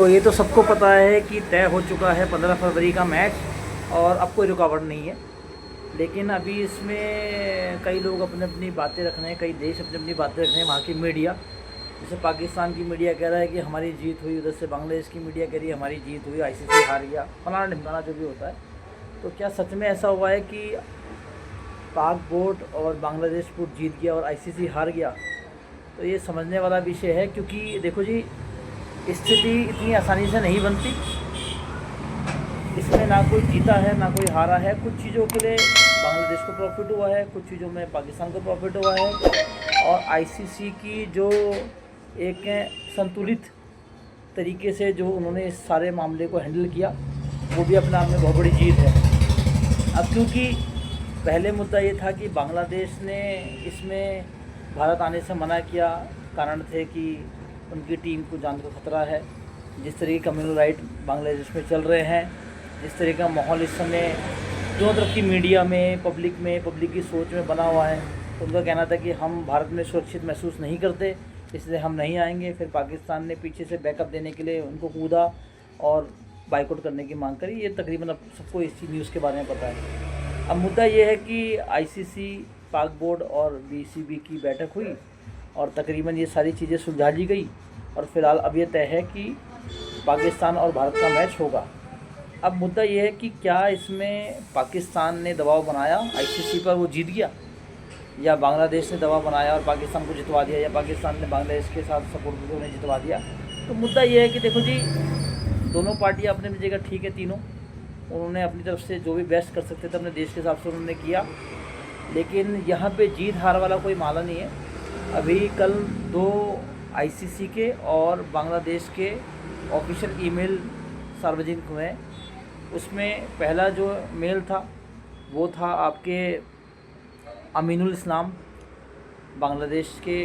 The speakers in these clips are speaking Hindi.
तो ये तो सबको पता है कि तय हो चुका है 15 फरवरी का मैच और अब कोई रुकावट नहीं है। लेकिन अभी इसमें कई लोग अपनी अपनी बातें रख रहे हैं, कई देश अपनी अपनी बातें रख रहे हैं। वहाँ की मीडिया, जैसे पाकिस्तान की मीडिया कह रहा है कि हमारी जीत हुई, उधर से बांग्लादेश की मीडिया कह रही है हमारी जीत हुई, आईसीसी हार गया, फलाना ढिमकाना जो भी होता है। तो क्या सच में ऐसा हुआ है कि पाक बोर्ड और बांग्लादेश बोर्ड जीत गया और आईसीसी हार गया? तो ये समझने वाला विषय है, क्योंकि देखो जी, स्थिति इतनी आसानी से नहीं बनती। इसमें ना कोई जीता है ना कोई हारा है। कुछ चीज़ों के लिए बांग्लादेश को प्रॉफिट हुआ है, कुछ चीज़ों में पाकिस्तान को प्रॉफिट हुआ है। और आईसीसी की जो एक संतुलित तरीके से जो उन्होंने इस सारे मामले को हैंडल किया, वो भी अपने आप में बहुत बड़ी जीत है। अब क्योंकि पहले मुद्दा ये था कि बांग्लादेश ने इसमें भारत आने से मना किया, कारण थे कि उनकी टीम को जान का खतरा है। जिस तरह के कम्युनल राइट बांग्लादेश में चल रहे हैं, जिस तरह का माहौल इस समय दोनों तरफ की मीडिया में, पब्लिक की सोच में बना हुआ है, तो उनका कहना था कि हम भारत में सुरक्षित महसूस नहीं करते, इसलिए हम नहीं आएंगे। फिर पाकिस्तान ने पीछे से बैकअप देने के लिए उनको कूदा और बाइकआउट करने की मांग करी। ये तकरीबन अब सबको इस न्यूज़ के बारे में पता है। अब मुद्दा ये है कि आईसीसी, पाक बोर्ड और बीसीबी की बैठक हुई और तकरीबन ये सारी चीज़ें सुलझा ली गई और फ़िलहाल अब ये तय है कि पाकिस्तान और भारत का मैच होगा। अब मुद्दा ये है कि क्या इसमें पाकिस्तान ने दबाव बनाया आईसीसी पर, वो जीत गया, या बांग्लादेश ने दबाव बनाया और पाकिस्तान को जितवा दिया, या पाकिस्तान ने बांग्लादेश के साथ सपोर्ट करके उन्हें जितवा दिया? तो मुद्दा ये है कि देखो जी, दोनों पार्टियाँ अपने अपनी जगह ठीक है, तीनों उन्होंने अपनी तरफ से जो भी बेस्ट कर सकते थे अपने देश के हिसाब से उन्होंने किया। लेकिन यहाँ पे जीत हार वाला कोई मामला नहीं है। अभी कल 2 आईसीसी के और बांग्लादेश के ऑफिशियल ईमेल सार्वजनिक हुए। उसमें पहला जो मेल था वो था आपके अमीनुल इस्लाम, बांग्लादेश के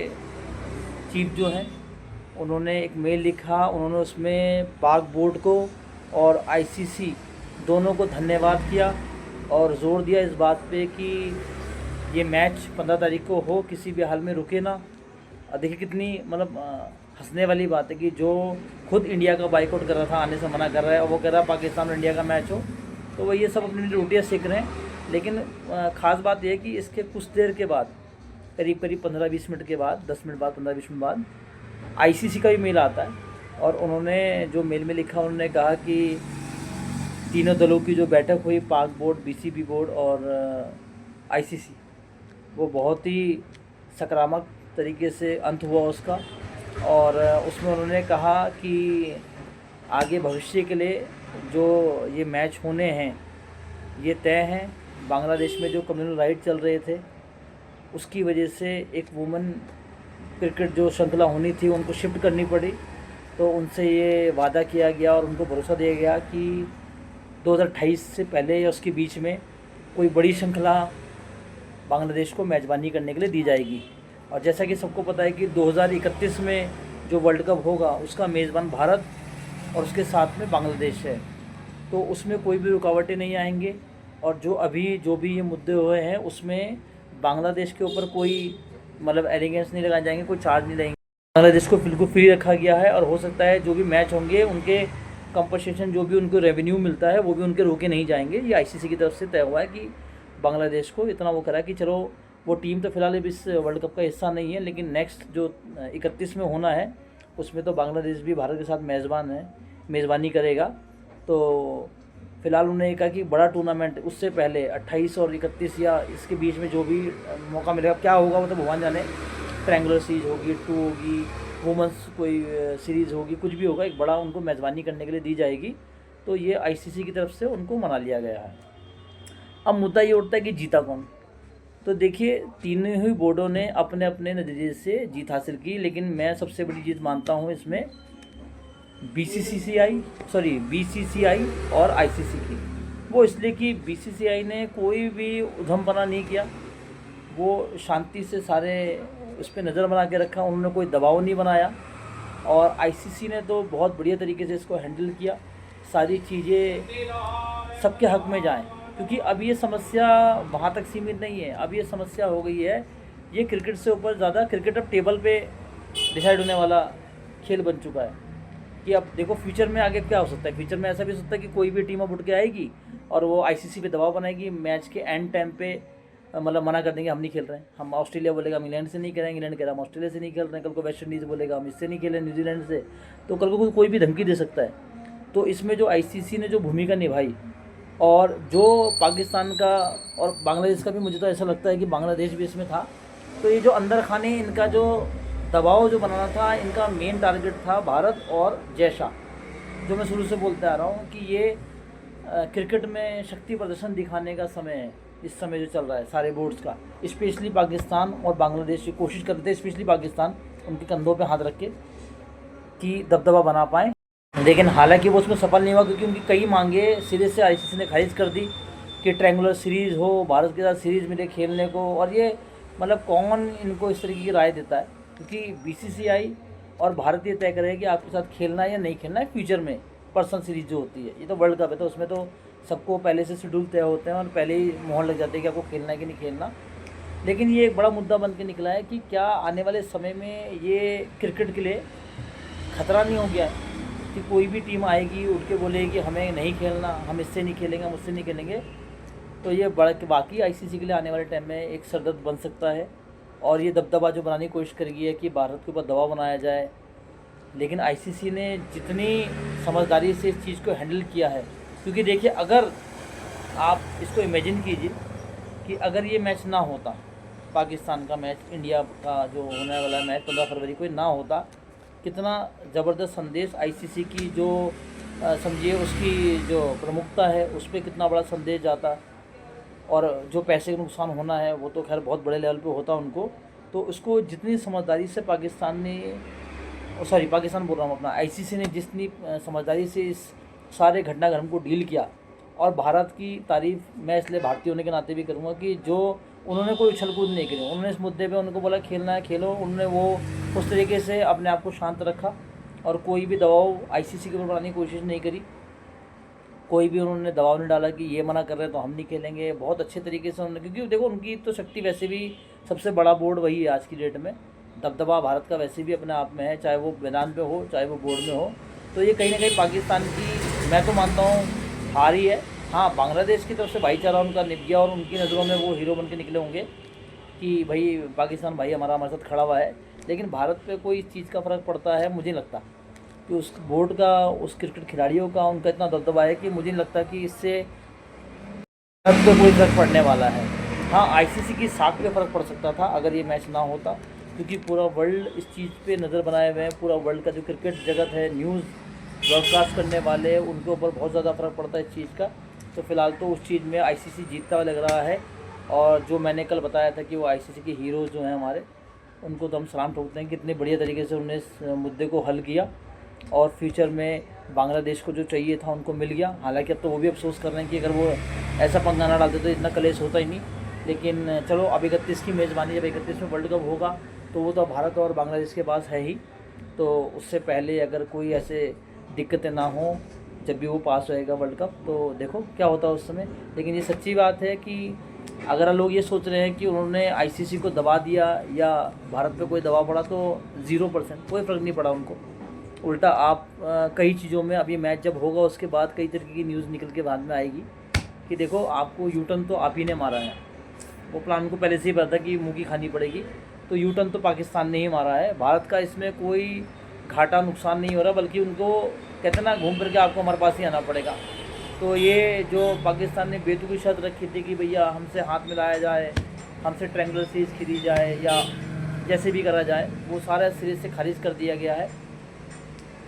चीफ जो हैं, उन्होंने एक मेल लिखा। उन्होंने उसमें पाक बोर्ड को और आईसीसी दोनों को धन्यवाद किया और ज़ोर दिया इस बात पे कि ये मैच 15 तारीख को हो, किसी भी हाल में रुके ना। देखिए कितनी मतलब हंसने वाली बात है कि जो खुद इंडिया का बाइकआउट कर रहा था, आने से मना कर रहा है, और वो कह रहा है पाकिस्तान और इंडिया का मैच हो। तो वो ये सब अपनी रोटियाँ सेक रहे हैं। लेकिन ख़ास बात यह है कि इसके कुछ देर के बाद, करीब 15-20 मिनट के बाद, 10 मिनट बाद, 15-20 मिनट बाद आईसीसी का भी मेल आता है। और उन्होंने जो मेल में लिखा, उन्होंने कहा कि तीनों दलों की जो बैठक हुई, पाक बोर्ड, बीसीबी बोर्ड और आईसीसी, वो बहुत ही सकारात्मक तरीके से अंत हुआ उसका। और उसमें उन्होंने कहा कि आगे भविष्य के लिए जो ये मैच होने हैं ये तय हैं। बांग्लादेश में जो कम्युनल राइट चल रहे थे उसकी वजह से एक वुमेन क्रिकेट जो श्रृंखला होनी थी उनको शिफ्ट करनी पड़ी। तो उनसे ये वादा किया गया और उनको भरोसा दिया गया कि 2028 से पहले या उसके बीच में कोई बड़ी श्रृंखला बांग्लादेश को मेज़बानी करने के लिए दी जाएगी। और जैसा कि सबको पता है कि 2031 में जो वर्ल्ड कप होगा उसका मेज़बान भारत और उसके साथ में बांग्लादेश है। तो उसमें कोई भी रुकावटें नहीं आएंगे। और जो भी ये मुद्दे हुए हैं उसमें बांग्लादेश के ऊपर कोई मतलब एलिगेंस नहीं लगाए जाएंगे, कोई चार्ज नहीं लगेंगे। बांग्लादेश को बिल्कुल फ्री रखा गया है और हो सकता है जो भी मैच होंगे उनके कंपनसेशन, जो भी उनको रेवेन्यू मिलता है वो भी उनके रोके नहीं जाएंगे। ये आईसीसी की तरफ से तय हुआ है कि बांग्लादेश को इतना वो करा कि चलो, वो टीम तो फ़िलहाल इस वर्ल्ड कप का हिस्सा नहीं है, लेकिन नेक्स्ट जो 31 में होना है उसमें तो बांग्लादेश भी भारत के साथ मेज़बानी करेगा। तो फ़िलहाल उन्होंने कहा कि बड़ा टूर्नामेंट उससे पहले 28 और 31 या इसके बीच में जो भी मौका मिलेगा, क्या होगा वो तो भगवान जाने। ट्रायंगुलर सीरीज होगी, 2 होगी, वुमेंस कोई सीरीज़ होगी, कुछ भी होगा, एक बड़ा उनको मेज़बानी करने के लिए दी जाएगी। तो ये आईसीसी की तरफ से उनको मना लिया गया है। अब मुद्दा ये उठता है कि जीता कौन? तो देखिए, तीनों ही बोर्डों ने अपने अपने नतीजे से जीत हासिल की, लेकिन मैं सबसे बड़ी जीत मानता हूँ इसमें बीसीसीआई और आईसीसी की। वो इसलिए कि बीसीसीआई ने कोई भी उधमपना नहीं किया, वो शांति से सारे उस पर नज़र बना के रखा, उन्होंने कोई दबाव नहीं बनाया। और आईसीसी ने तो बहुत बढ़िया तरीके से इसको हैंडल किया, सारी चीज़ें सबके हक में जाएं। क्योंकि अब ये समस्या वहाँ तक सीमित नहीं है, अब ये समस्या हो गई है, ये क्रिकेट से ऊपर ज़्यादा, क्रिकेट अब टेबल पे डिसाइड होने वाला खेल बन चुका है। कि अब देखो फ्यूचर में आगे क्या हो सकता है। फ्यूचर में ऐसा भी हो सकता है कि कोई भी टीम अब उठ के आएगी और वो आईसीसी पे दबाव बनाएगी, मैच के एंड टाइम पे मतलब मना कर देंगे हम नहीं खेल रहे हैं। हम ऑस्ट्रेलिया बोलेगा हम इंग्लैंड से नहीं करेंगे, इंग्लैंड कह रहा हम ऑस्ट्रेलिया से नहीं खेल रहे हैं, कल को वेस्ट इंडीज़ बोलेगा हम इससे नहीं खेलें न्यूजीलैंड से, तो कल को कोई भी धमकी दे सकता है। तो इसमें जो आईसीसी ने जो भूमिका निभाई और जो पाकिस्तान का और बांग्लादेश का भी, मुझे तो ऐसा लगता है कि बांग्लादेश भी इसमें था, तो ये जो अंदर खाने इनका जो दबाव जो बनाना था, इनका मेन टारगेट था भारत और जय शाह, जो मैं शुरू से बोलते आ रहा हूँ कि ये क्रिकेट में शक्ति प्रदर्शन दिखाने का समय है। इस समय जो चल रहा है सारे बोर्ड्स का, स्पेशली पाकिस्तान और बांग्लादेश की कोशिश करते हैं, स्पेशली पाकिस्तान उनके कंधों पे हाथ रख के कि दबदबा बना पाएँ, लेकिन हालांकि वो उसमें सफल नहीं हुआ क्योंकि उनकी कई मांगे सिरे से आईसीसी ने खारिज कर दी कि ट्रायंगुलर सीरीज़ हो, भारत के साथ सीरीज़ मिले खेलने को। और ये मतलब कौन इनको इस तरीके की राय देता है, क्योंकि बीसीसीआई और भारत ये तय करेगा कि आपके साथ खेलना है या नहीं खेलना है फ्यूचर में। पर्सनल सीरीज़ जो होती है, ये तो वर्ल्ड कप है, तो उसमें तो सबको पहले से शेड्यूल तय होते हैं और पहले ही मोहर लग जाती है कि आपको खेलना है कि नहीं खेलना। लेकिन ये एक बड़ा मुद्दा बन के निकला है कि क्या आने वाले समय में ये क्रिकेट के लिए खतरा नहीं हो गया है कि कोई भी टीम आएगी उठ के बोलेगी कि हमें नहीं खेलना, हम इससे नहीं खेलेंगे, हम उससे नहीं खेलेंगे। तो ये बाकी आईसीसी के लिए आने वाले टाइम में एक सरदर्द बन सकता है और ये दबदबा जो बनाने की कोशिश करेगी है कि भारत के ऊपर दबाव बनाया जाए। लेकिन आईसीसी ने जितनी समझदारी से इस चीज़ को हैंडल किया है, क्योंकि देखिए अगर आप इसको इमेजिन कीजिए कि अगर ये मैच ना होता, पाकिस्तान का मैच इंडिया का जो होने वाला मैच 15 फरवरी को ना होता, कितना ज़बरदस्त संदेश आईसीसी की जो समझिए उसकी जो प्रमुखता है उस पर कितना बड़ा संदेश जाता। और जो पैसे का नुकसान होना है वो तो खैर बहुत बड़े लेवल पे होता उनको। तो उसको जितनी समझदारी से पाकिस्तान बोल रहा हूँ अपना, आईसीसी ने जितनी समझदारी से इस सारे घटनाक्रम को डील किया। और भारत की तारीफ़ मैं इसलिए भारतीय होने के नाते भी करूँगा कि जो उन्होंने कोई उछल कूद नहीं करी, उन्होंने इस मुद्दे पे उनको बोला खेलना है खेलो, उन्होंने वो उस तरीके से अपने आप को शांत रखा और कोई भी दबाव आईसीसी के ऊपर बनाने की कोशिश नहीं करी। कोई भी उन्होंने दबाव नहीं डाला कि ये मना कर रहे हैं तो हम नहीं खेलेंगे। बहुत अच्छे तरीके से उन्होंने, क्योंकि देखो उनकी तो शक्ति वैसे भी सबसे बड़ा बोर्ड वही है आज की डेट में, दबदबा भारत का वैसे भी अपने आप में है, चाहे वो मैदान पे हो चाहे वो बोर्ड में हो। तो ये कहीं ना कहीं पाकिस्तान की मैं तो मानता हूँ हार ही है। हाँ, बांग्लादेश की तरफ से भाईचारा उनका निभ गया और उनकी नज़रों में वो हीरो बन के निकले होंगे कि भाई पाकिस्तान भाई हमारे साथ खड़ा हुआ है। लेकिन भारत पे कोई इस चीज़ का फ़र्क पड़ता है मुझे नहीं लगता कि उस बोर्ड का, उस क्रिकेट खिलाड़ियों का उनका इतना दबदबा है कि मुझे नहीं लगता कि इससे भारत पे कोई फ़र्क पड़ने वाला है। हाँ, आईसीसी की साख पे फ़र्क पड़ सकता था अगर ये मैच ना होता, क्योंकि पूरा वर्ल्ड इस चीज़ पे नज़र बनाए हुए हैं। पूरा वर्ल्ड का जो क्रिकेट जगत है, न्यूज़ ब्रॉडकास्ट करने वाले, उनके ऊपर बहुत ज़्यादा फ़र्क पड़ता है इस चीज़ का। तो फ़िलहाल तो उस चीज़ में आईसीसी जीतता हुआ लग रहा है। और जो मैंने कल बताया था कि वो आईसीसी के हीरोज़ जो हैं हमारे, उनको तो हम सलाम ठोकते हैं कि कितने बढ़िया तरीके से उन्होंने इस मुद्दे को हल किया और फ्यूचर में बांग्लादेश को जो चाहिए था उनको मिल गया। हालांकि अब तो वो भी अफसोस कर रहे हैं कि अगर वो ऐसा पंगा ना डालते तो इतना कलेश होता ही नहीं। लेकिन चलो, अब 31 की मेज़बानी, जब 31 में वर्ल्ड कप होगा तो वो तो भारत और बांग्लादेश के पास है ही, तो उससे पहले अगर कोई ऐसे दिक्कतें ना हों जब भी वो पास होएगा वर्ल्ड कप, तो देखो क्या होता है उस समय। लेकिन ये सच्ची बात है कि अगर लोग ये सोच रहे हैं कि उन्होंने आईसीसी को दबा दिया या भारत पे कोई दबाव पड़ा, तो 0% कोई फ़र्क नहीं पड़ा उनको। उल्टा आप कई चीज़ों में, अब ये मैच जब होगा उसके बाद कई तरीके की न्यूज़ निकल के बाद में आएगी कि देखो आपको यूटर्न तो आप ही ने मारा है। वो प्लान को पहले से ही पता था कि मुँह की खानी पड़ेगी, तो यूटर्न तो पाकिस्तान ने ही मारा है। भारत का इसमें कोई घाटा नुकसान नहीं हो रहा, बल्कि उनको कहते ना घूम फिर के आपको हमारे पास ही आना पड़ेगा। तो ये जो पाकिस्तान ने बेतुकी शर्त रखी थी कि भैया हमसे हाथ मिलाया जाए, हमसे ट्रायंगुलर सीरीज़ खेली जाए या जैसे भी करा जाए, वो सारा सीरीज़ से खारिज कर दिया गया है।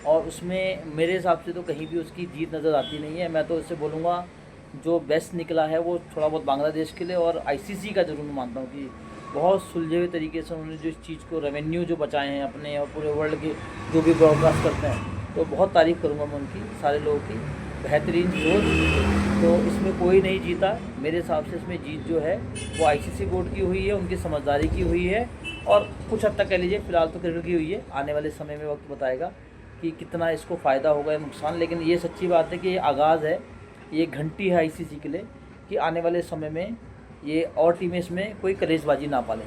और उसमें मेरे हिसाब से तो कहीं भी उसकी जीत नज़र आती नहीं है। मैं तो इससे बोलूँगा जो बेस्ट निकला है वो थोड़ा बहुत बांग्लादेश के लिए और आईसीसी का ज़रूर मानता हूँ कि बहुत सुलझे हुए तरीके से उन्होंने जो इस चीज़ को रेवेन्यू जो बचाए हैं अपने और पूरे वर्ल्ड के जो भी ब्रॉडकास्ट करते हैं, तो बहुत तारीफ़ करूँगा मैं उनकी, सारे लोगों की बेहतरीन सोच। तो इसमें कोई नहीं जीता मेरे हिसाब से। इसमें जीत जो है वो आईसीसी बोर्ड की हुई है, उनकी समझदारी की हुई है और कुछ हद तक कह लीजिए फ़िलहाल तो क्रिकेट की हुई है। आने वाले समय में वक्त बताएगा कि कितना इसको फ़ायदा होगा या नुकसान। लेकिन ये सच्ची बात है कि ये आगाज़ है, ये घंटी है आईसीसी के लिए कि आने वाले समय में ये और टीमें इसमें कोई कलेशबाजी ना पालें।